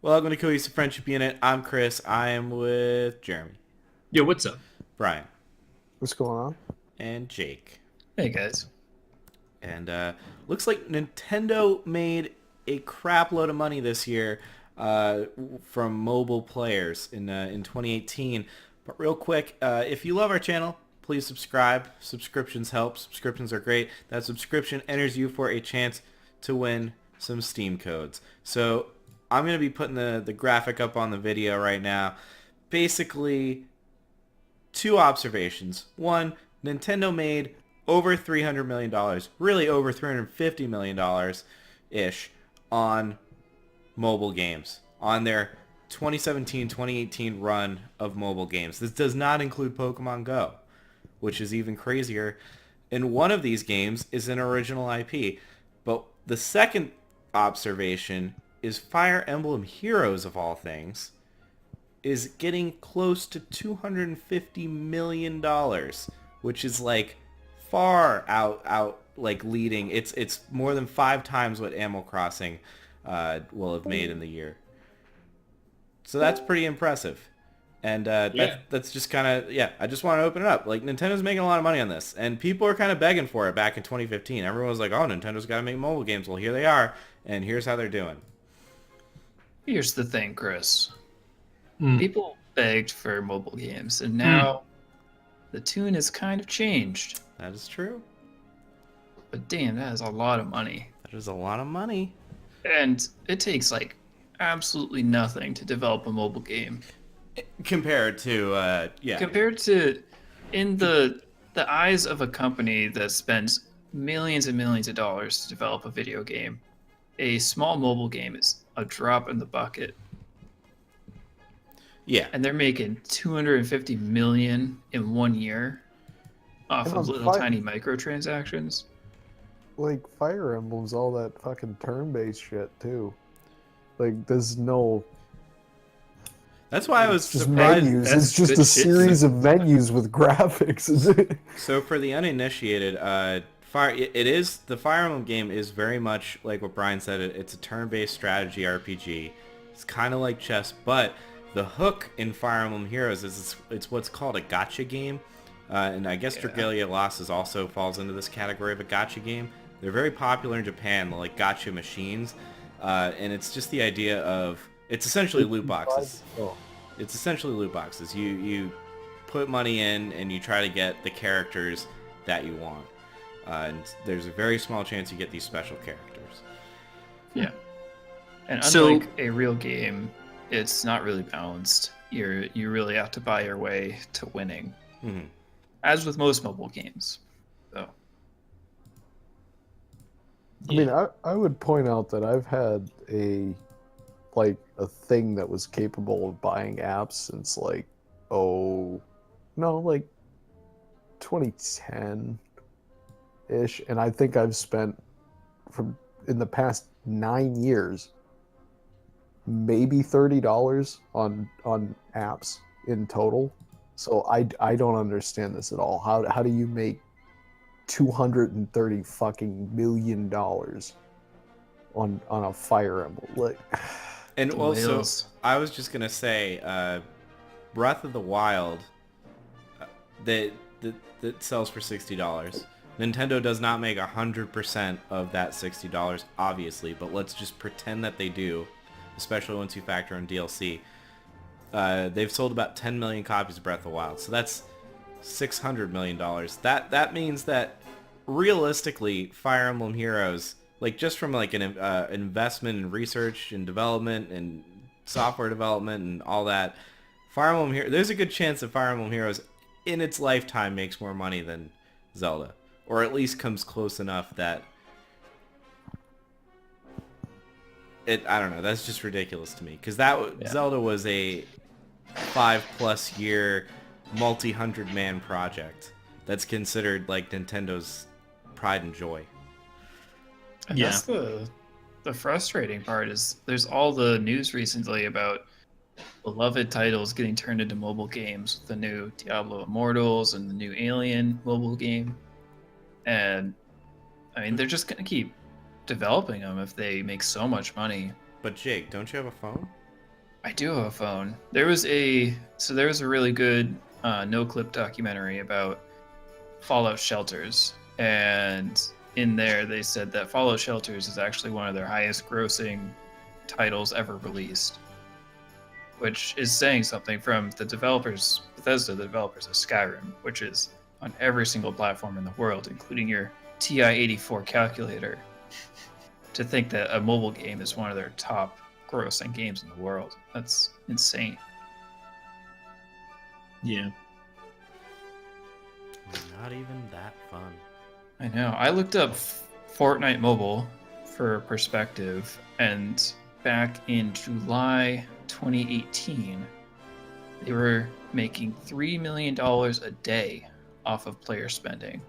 Welcome to Cohesive Friendship Unit. I'm Chris. I am with Jeremy, Yo, what's up? Brian, What's going on? and Jake. Hey guys. And looks like Nintendo made a crap load of money this year from mobile players in 2018. But real quick, if you love our channel, please subscribe. Subscriptions help. Subscriptions are great. That subscription enters you for a chance to win some Steam codes. So I'm going to be putting the graphic up on the video right now. Basically, two observations. One, Nintendo made over $300 million, really over $350 million-ish on mobile games, on their 2017-2018 run of mobile games. This does not include Pokemon Go, which is even crazier. And one of these games is an original IP. But the second observation is Fire Emblem Heroes, of all things, is getting close to $250 million, which is like far out like leading. It's more than 5 times what Animal Crossing will have made in the year. So that's pretty impressive. And Yeah. that's just kind of, yeah, I just want to open it up. Like, Nintendo's making a lot of money on this, and people are kind of begging for it back in 2015. Everyone was like, oh, Nintendo's got to make mobile games. Well, here they are, and here's how they're doing. Here's the thing, Chris. Hmm. People begged for mobile games, and now the tune has kind of changed. That is true. But damn, that is a lot of money. That is a lot of money. And it takes like absolutely nothing to develop a mobile game. Compared to, yeah. Compared to in the eyes of a company that spends millions and millions of dollars to develop a video game, a small mobile game is a drop in the bucket. Yeah. And they're making 250 million in 1 year off And of on little Fi- tiny microtransactions. Like Fire Emblem's all that fucking turn-based shit too. Like there's no. That's why I was It's just surprised. menus. That's It's just good a shit. series of menus with graphics. So for the uninitiated, it is the Fire Emblem game is very much like what Brian said. It's a turn-based strategy RPG. It's kind of like chess, but the hook in Fire Emblem Heroes is it's what's called a gacha game, and I guess Yeah. Dragalia Lost also falls into this category of a gacha game. They're very popular in Japan, like gacha machines, and it's just the idea of it's essentially loot boxes. Oh, It's essentially loot boxes. You put money in and you try to get the characters that you want. And there's a very small chance you get these special characters. Yeah. And So- unlike a real game, it's not really balanced. You really have to buy your way to winning, Mhm. as with most mobile games. So I mean, I would point out that I've had a thing that was capable of buying apps since like like 2010 ish, and I think I've spent from in the past 9 years maybe $30 on apps in total. So I don't understand this at all. How do you make 230 fucking million dollars on a Fire Emblem? Like, And the also, whales. I was just gonna say, Breath of the Wild, that sells for $60. Nintendo does not make 100% of that $60, obviously, but let's just pretend that they do, especially once you factor in DLC. They've sold about 10 million copies of Breath of the Wild, so that's $600 million. That means that realistically, Fire Emblem Heroes, like just from like an investment in research and development and software development and all that, there's a good chance that Fire Emblem Heroes in its lifetime makes more money than Zelda, or at least comes close enough that I don't know, that's just ridiculous to me, because Yeah. Zelda was a 5+ year multi-hundred man project that's considered like Nintendo's pride and joy. And Yeah. that's the frustrating part is there's all the news recently about beloved titles getting turned into mobile games, the new Diablo Immortals and the new Alien mobile game. And I mean, they're just going to keep developing them if they make so much money. But Jake, don't you have a phone? I do have a phone. There was a really good no clip documentary about Fallout Shelters, and in there they said that Fallout Shelters is actually one of their highest grossing titles ever released, which is saying something from the developers, Bethesda, the developers of Skyrim, which is on every single platform in the world, including your TI-84 calculator. To think that a mobile game is one of their top grossing games in the world, that's insane. Yeah. Not even that fun. I know. I looked up Fortnite Mobile for perspective, and back in July 2018, they were making $3 million a day off of player spending.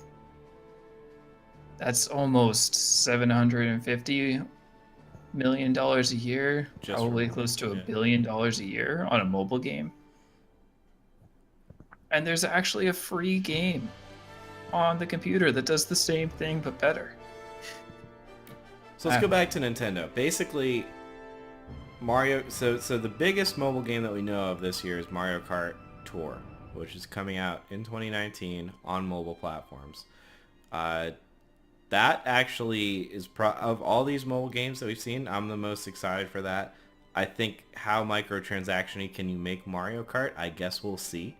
That's almost $750 million a year, Just probably for close to mobile, $1 billion a year on a mobile game. And there's actually a free game on the computer that does the same thing but better. So let's go back to Nintendo. Basically, Mario. So the biggest mobile game that we know of this year is Mario Kart Tour, which is coming out in 2019 on mobile platforms. That actually is of all these mobile games that we've seen, I'm the most excited for that. I think how microtransaction-y can you make Mario Kart? I guess we'll see.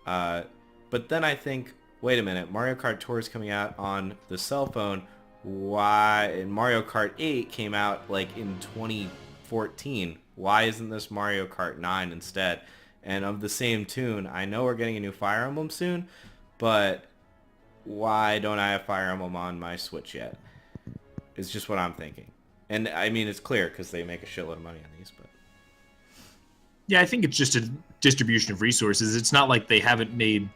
But then I think, wait a minute, Mario Kart Tour is coming out on the cell phone. Why? And Mario Kart 8 came out like in 2014. Why isn't this Mario Kart 9 instead? And of the same tune, I know we're getting a new Fire Emblem soon, but why don't I have Fire Emblem on my Switch yet? It's just what I'm thinking. And I mean, it's clear because they make a shitload of money on these, but... Yeah, I think it's just a distribution of resources. It's not like they haven't made,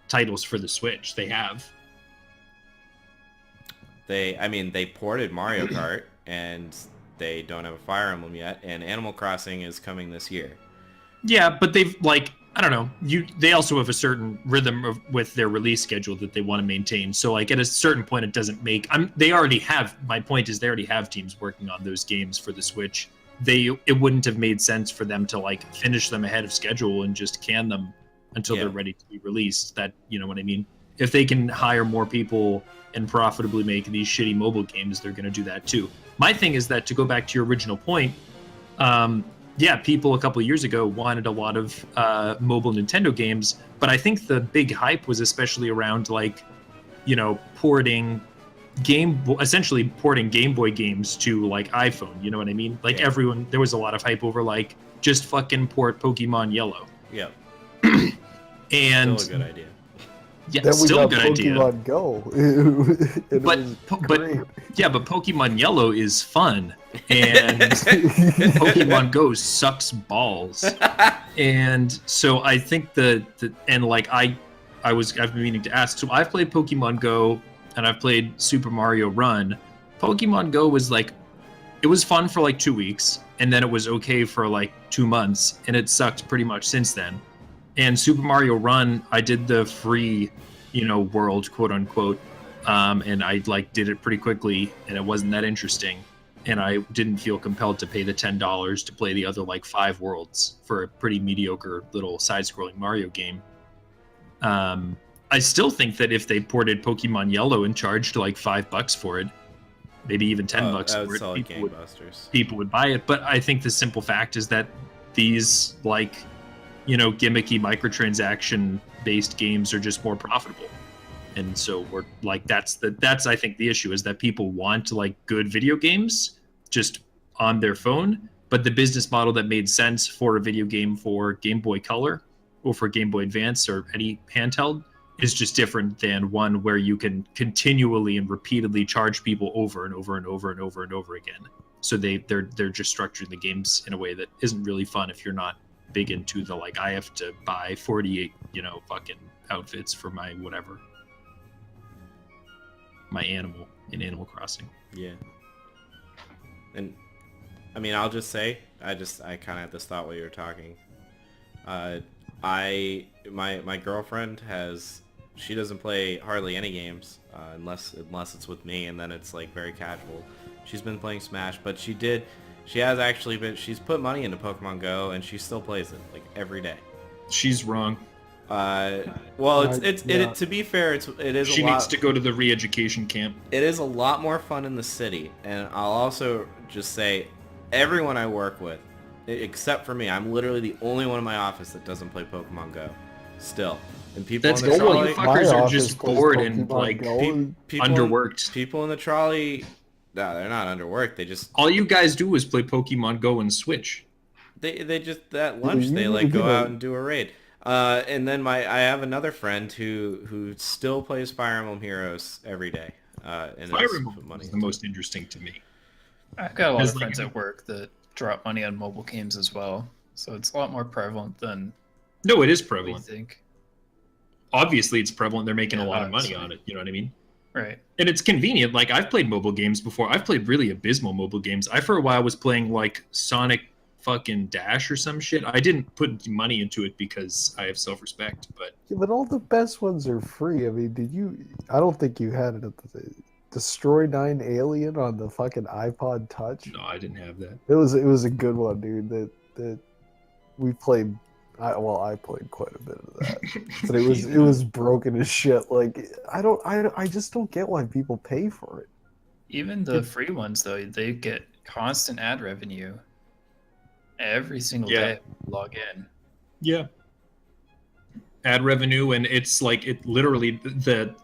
titles for the Switch. They have. They ported Mario Kart, and they don't have a Fire Emblem yet, and Animal Crossing is coming this year. Yeah, but they've, I don't know. They also have a certain rhythm with their release schedule that they want to maintain. So, at a certain point, it doesn't make... My point is they already have teams working on those games for the Switch. It wouldn't have made sense for them to, finish them ahead of schedule and just can them until they're ready to be released. That, you know what I mean? If they can hire more people and profitably make these shitty mobile games, they're going to do that too. My thing is that, to go back to your original point, people a couple of years ago wanted a lot of mobile Nintendo games, but I think the big hype was especially around essentially porting Game Boy games to iPhone. You know what I mean? Everyone, there was a lot of hype over just fucking port Pokemon Yellow. Yeah. And still a good idea. Yeah, Then we still a got good idea. Pokemon Go. But Pokemon Yellow is fun, and Pokemon Go sucks balls. And so I think I've been meaning to ask. So I've played Pokemon Go and I've played Super Mario Run. Pokemon Go was it was fun for 2 weeks, and then it was okay for 2 months, and it sucked pretty much since then. And Super Mario Run, I did the free, world, quote unquote, and I did it pretty quickly, and it wasn't that interesting, and I didn't feel compelled to pay the $10 to play the other 5 worlds for a pretty mediocre little side-scrolling Mario game. I still think that if they ported Pokemon Yellow and charged $5 for it, maybe even $10 for it, people would buy it. But I think the simple fact is that these gimmicky microtransaction based games are just more profitable, and so we're that's I think the issue is that people want good video games just on their phone, but the business model that made sense for a video game for Game Boy Color or for Game Boy Advance or any handheld is just different than one where you can continually and repeatedly charge people over and over and over and over and over again. So they're just structuring the games in a way that isn't really fun if you're not big into the I have to buy 48 fucking outfits for my whatever, my animal in Animal Crossing. Yeah. And I'll just say I kind of had this thought while you were talking. My girlfriend she doesn't play hardly any games unless it's with me, and then it's very casual. She's been playing Smash, but she did She has actually been. She's put money into Pokemon Go, and she still plays it like every day. She's wrong. Well, Yeah. to be fair, it is She a lot. needs to go to the re-education camp. It is a lot more fun in the city, and I'll also just say, everyone I work with, except for me, I'm literally the only one in my office that doesn't play Pokemon Go. Still, and people That's in the good. Well, trolley, you fuckers My are office just plays bored and Pokemon like Go. people underworked. People in the trolley, no, they're not underworked. They just All you guys do is play Pokemon Go and Switch. they just at lunch you they need like to go get a- out and do a raid. And then I have another friend who still plays Fire Emblem Heroes every day. And Fire has Emblem put money is the into most interesting to me. I've got a lot As of like friends a- at work that drop money on mobile games as well, so it's a lot more prevalent than No, it is we prevalent. think. Obviously, it's prevalent. They're making a Yeah, lot of money obviously. on it. You know what I mean? Right. And it's convenient. Like I've played mobile games before. I've played really abysmal mobile games. I for a while was playing like Sonic fucking Dash or some shit. I didn't put money into it because I have self-respect, but Yeah, but all the best ones are free. I mean, did you? I don't think you had it at the Destroy 9 Alien on the fucking iPod Touch. no, I didn't have that. It was a good one, dude. That we played. I played quite a bit of that, but it was broken as shit. Like I just don't get why people pay for it. Even the free ones, though, they get constant ad revenue every single Yeah. day. Log in. Yeah. Ad revenue, and it's like it literally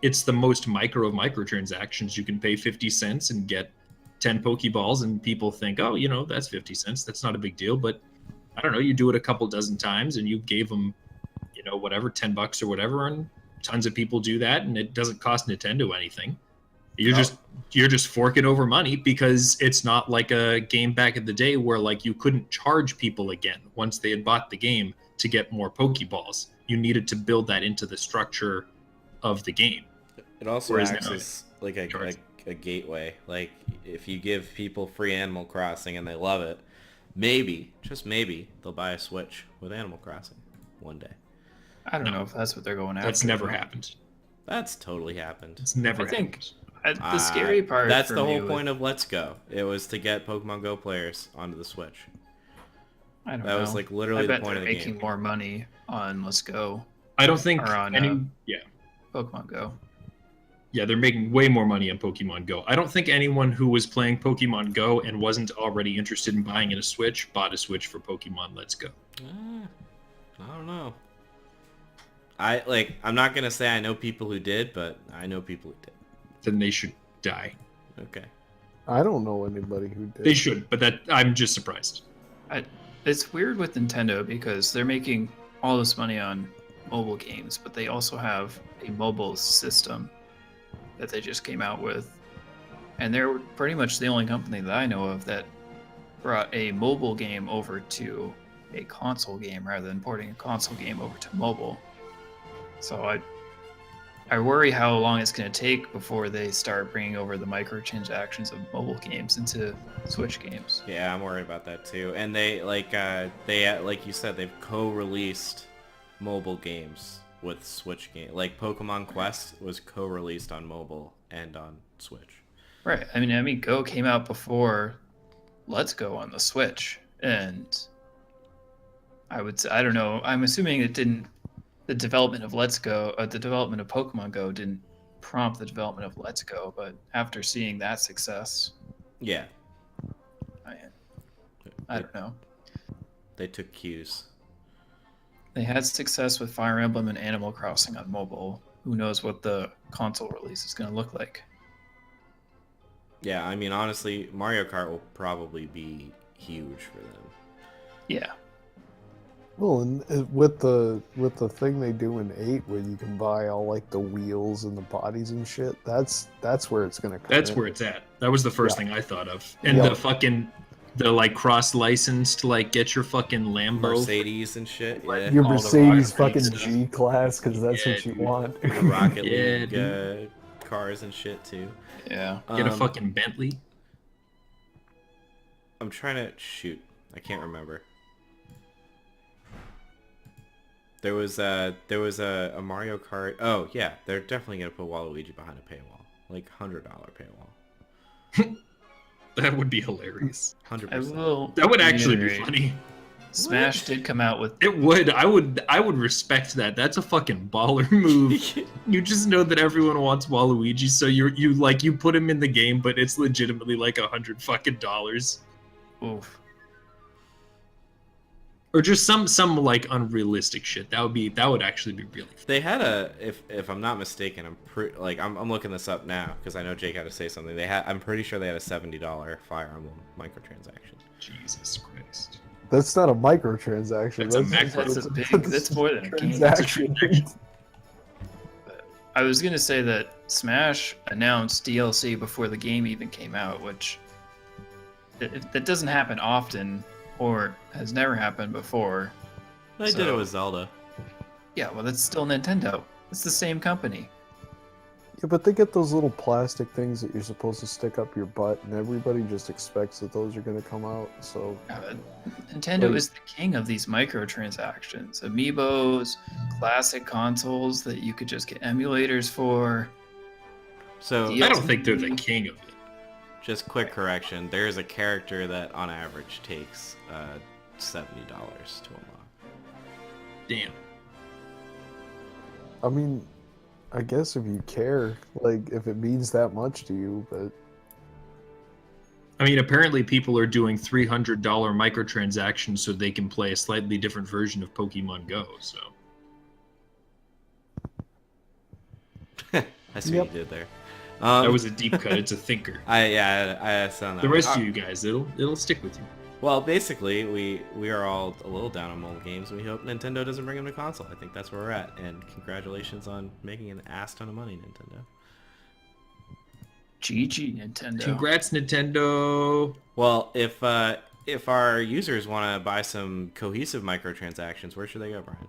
it's the most micro of microtransactions. You can pay 50 cents and get 10 Pokeballs, and people think, oh, that's 50 cents. That's not a big deal. But I don't know, you do it a couple dozen times and you gave them, whatever, $10 or whatever, and tons of people do that, and it doesn't cost Nintendo anything. You're just forking over money because it's not like a game back in the day where like you couldn't charge people again once they had bought the game to get more Pokeballs. You needed to build that into the structure of the game. It also Whereas acts now- as like Sure. a gateway. Like if you give people free Animal Crossing and they love it, maybe, just maybe, they'll buy a Switch with Animal Crossing one day. I don't No. know if that's what they're going after. That's never though. happened. That's totally happened. It's never I think- happened. The scary part. That's for the me whole with- point of Let's Go. It was to get Pokemon Go players onto the Switch. I don't That know. was like literally I the bet point they're of the making game. more money on Let's Go, I don't think Or on, Pokemon Go. Yeah, they're making way more money on Pokemon Go. I don't think anyone who was playing Pokemon Go and wasn't already interested in buying a Switch bought a Switch for Pokemon Let's Go. I don't know. I'm not gonna say I know people who did, but I know people who did. Then they should die. Okay. I don't know anybody who did. They should, but I'm just surprised. It's weird with Nintendo because they're making all this money on mobile games, but they also have a mobile system that they just came out with. And they're pretty much the only company that I know of that brought a mobile game over to a console game rather than porting a console game over to mobile. So I worry how long it's going to take before they start bringing over the microtransactions of mobile games into Switch games. Yeah, I'm worried about that too. And they like you said, they've co-released mobile games with Switch game. Like Pokemon Quest was co-released on mobile and on Switch. Right. I mean, Go came out before Let's Go on the Switch, and I don't know. I'm assuming it didn't. The development of the development of Pokemon Go didn't prompt the development of Let's Go, but after seeing that success, Yeah, I don't know. they took cues. They had success with Fire Emblem and Animal Crossing on mobile. Who knows what the console release is going to look like? Yeah, I mean, honestly, Mario Kart will probably be huge for them. Yeah. Well, and with the thing they do in 8, where you can buy all like the wheels and the bodies and shit, that's where it's gonna come. That's in. where it's at. That was the first Yeah. thing I thought of. And Yeah. the like cross licensed like get your fucking Lambo. Mercedes and shit. Yeah. Your all the Mercedes Rocket League fucking stuff. G class, because that's Yeah, what you dude. want. The Rocket Yeah, League dude. cars and shit too. Yeah. Get a Um, fucking Bentley. I'm trying to shoot. I can't remember. There was a Mario Kart. Oh yeah, they're definitely gonna put Waluigi behind a paywall, like $100 paywall. That would be hilarious. 100%. I will. That would actually be reiterate, funny. Smash did come out with. It would. I would respect that. That's a fucking baller move. You just know that everyone wants Waluigi, so you put him in the game, but it's legitimately like $100 fucking dollars. Oof. Or just some like unrealistic shit. That would actually be really fun. They had if I'm not mistaken, I'm looking this up now because I know Jake had to say something. I'm pretty sure they had a $70 Fire Emblem microtransaction. Jesus Christ. That's not a microtransaction. That's a macro. That's more than a game. transaction. I was gonna say that Smash announced DLC before the game even came out, which that doesn't happen often, or has never happened before. They did it with Zelda. Yeah, well, that's still Nintendo. It's the same company. Yeah, but they get those little plastic things that you're supposed to stick up your butt, and everybody just expects that those are going to come out. So Nintendo Like- is the king of these microtransactions. Amiibos, classic consoles that you could just get emulators for. So Yeah. I don't think they're the king of it. just quick correction. There is a character that on average takes $70 to unlock. Damn. I mean, I guess if you care, like if it means that much to you, but I mean, apparently people are doing $300 microtransactions so they can play a slightly different version of Pokemon Go. So I see Yep. what you did there. that was a deep cut. It's a thinker. I sound that The way. rest of you guys, it'll stick with you. Well, basically, we are all a little down on mobile games, and we hope Nintendo doesn't bring them to console. I think that's where we're at. And congratulations on making an ass ton of money, Nintendo. GG Nintendo. Congrats, Nintendo. Well, if our users want to buy some cohesive microtransactions, where should they go, Brian?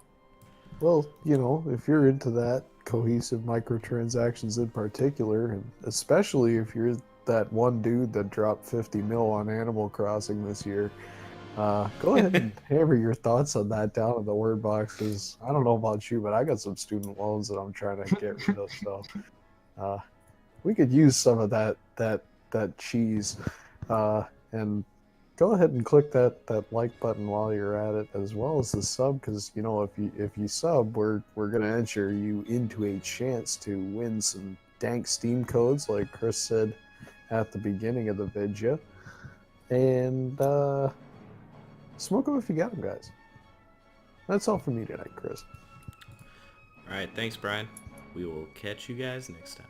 well, you know, if you're into that cohesive microtransactions in particular, and especially if you're that one dude that dropped 50 mil on Animal Crossing this year, go ahead and hammer your thoughts on that down in the word box, because I don't know about you, but I got some student loans that I'm trying to get rid of, so we could use some of that cheese, and go ahead and click that like button while you're at it, as well as the sub, because you know, if you sub, we're gonna enter you into a chance to win some dank Steam codes, like Chris said at the beginning of the video, and smoke them if you got them, guys. That's all for me tonight, Chris. All right, thanks, Brian. We will catch you guys next time.